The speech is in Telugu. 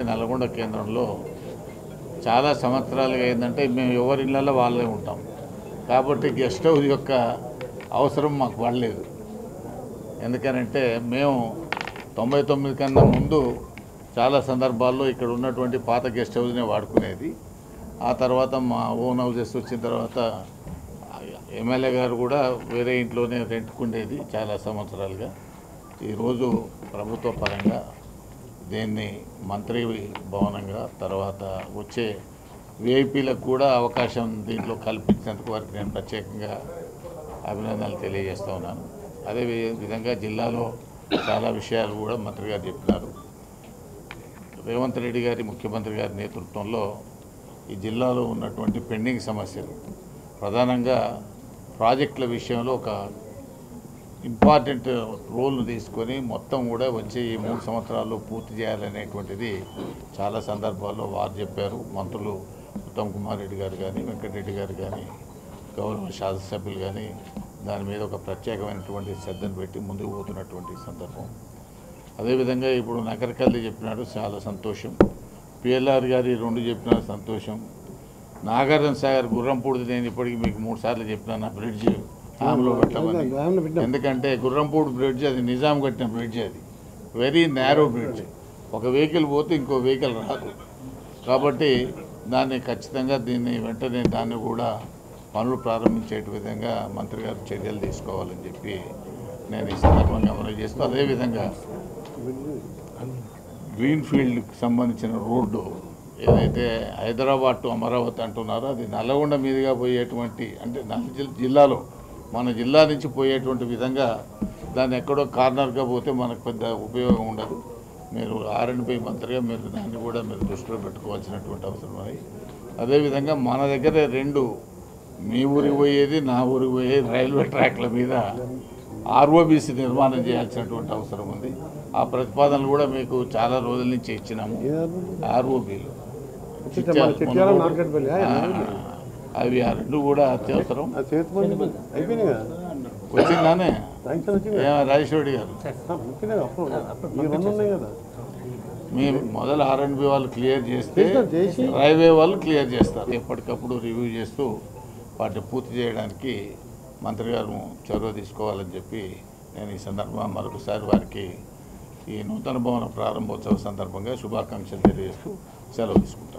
నల్గొండ కేంద్రంలో చాలా సంవత్సరాలుగా ఏంటంటే మేము ఎవరి ఇళ్ళల్లో వాళ్ళే ఉంటాం కాబట్టి గెస్ట్ హౌస్ యొక్క అవసరం మాకు పడలేదు. ఎందుకనంటే మేము 99 కన్నా ముందు చాలా సందర్భాల్లో ఇక్కడ ఉన్నటువంటి పాత గెస్ట్ హౌస్నే వాడుకునేది. ఆ తర్వాత మా ఓన్ హౌసెస్ వచ్చిన తర్వాత ఎమ్మెల్యే గారు కూడా వేరే ఇంట్లోనే రెంట్కుండేది చాలా సంవత్సరాలుగా. ఈరోజు ప్రభుత్వ పరంగా దీన్ని మంత్రి భవనంగా తర్వాత వచ్చే విఐపీలకు కూడా అవకాశం దీంట్లో కల్పించినందుకు వారికి నేను ప్రత్యేకంగా అభినందనలు తెలియజేస్తూ ఉన్నాను. అదే విధంగా జిల్లాలో చాలా విషయాలు కూడా మంత్రి గారు చెప్పినారు. రేవంత్ రెడ్డి గారి ముఖ్యమంత్రి గారి నేతృత్వంలో ఈ జిల్లాలో ఉన్నటువంటి పెండింగ్ సమస్యలు ప్రధానంగా ప్రాజెక్టుల విషయంలో ఒక ఇంపార్టెంట్ రోల్ను తీసుకొని మొత్తం కూడా వచ్చే ఈ 3 సంవత్సరాల్లో పూర్తి చేయాలనేటువంటిది చాలా సందర్భాల్లో వారు చెప్పారు. మంత్రులు ఉత్తమ్ కుమార్ రెడ్డి గారు కానీ వెంకటరెడ్డి గారు కానీ గౌరవ శాసనసభ్యులు కానీ దాని మీద ఒక ప్రత్యేకమైనటువంటి శ్రద్ధను పెట్టి ముందుకు పోతున్నటువంటి సందర్భం. అదేవిధంగా ఇప్పుడు నగరకల్లి చెప్పినాడు, చాలా సంతోషం. పిఎల్ఆర్ గారి 2 చెప్పిన సంతోషం. నాగార్జున సాగర్ గుర్రంపూడిది నేను ఇప్పటికీ మీకు 3 సార్లు చెప్పినా నా బ్రిడ్జ్ ఆమెలో పెట్టమని. ఎందుకంటే గుర్రంపూడి బ్రిడ్జ్ అది నిజాం కట్టిన బ్రిడ్జ్, అది వెరీ నేరో బ్రిడ్జ్. ఒక వెహికల్ పోతే ఇంకో వెహికల్ రాదు. కాబట్టి దాన్ని ఖచ్చితంగా వెంటనే దాన్ని కూడా పనులు ప్రారంభించే విధంగా మంత్రి గారు చర్యలు తీసుకోవాలని చెప్పి నేను ఈ సందర్భంగా మనవి చేస్తూ, అదేవిధంగా గ్రీన్ఫీల్డ్కి సంబంధించిన రోడ్డు ఏదైతే హైదరాబాద్ టు అమరావతి అంటున్నారో అది నల్లగొండ మీదుగా పోయేటువంటి, అంటే జిల్లాలో మన జిల్లా నుంచి పోయేటువంటి విధంగా దాన్ని ఎక్కడో కార్నర్గా పోతే మనకు పెద్ద ఉపయోగం ఉండదు. మీరు ఆర్ఎండ్బి మంత్రిగా మీరు దాన్ని కూడా మీరు దృష్టిలో పెట్టుకోవాల్సినటువంటి అవసరం ఉంది. అదేవిధంగా మన దగ్గర 2 మీ ఊరికి పోయేది నా ఊరికి పోయేది రైల్వే ట్రాక్ల మీద ఆర్ఓబీసీ నిర్మాణం చేయాల్సినటువంటి అవసరం ఉంది. ఆ ప్రతిపాదనలు కూడా మీకు చాలా రోజుల నుంచి ఇచ్చినాము. ఆర్ఓబీలు అవి ఆ 2 కూడా అత్యవసరం. వచ్చిందానే రాజేశ్వరి గారు మీ మొదలు ఆర్ఎండ్బి వాళ్ళు క్లియర్ చేస్తే రైల్వే వాళ్ళు క్లియర్ చేస్తారు. ఎప్పటికప్పుడు రివ్యూ చేస్తూ వాటిని పూర్తి చేయడానికి మంత్రి గారు చొరవ తీసుకోవాలని చెప్పి నేను ఈ సందర్భంగా మరొకసారి వారికి ఈ నూతన భవన ప్రారంభోత్సవ సందర్భంగా శుభాకాంక్షలు తెలియజేస్తూ సెలవు తీసుకుంటాను.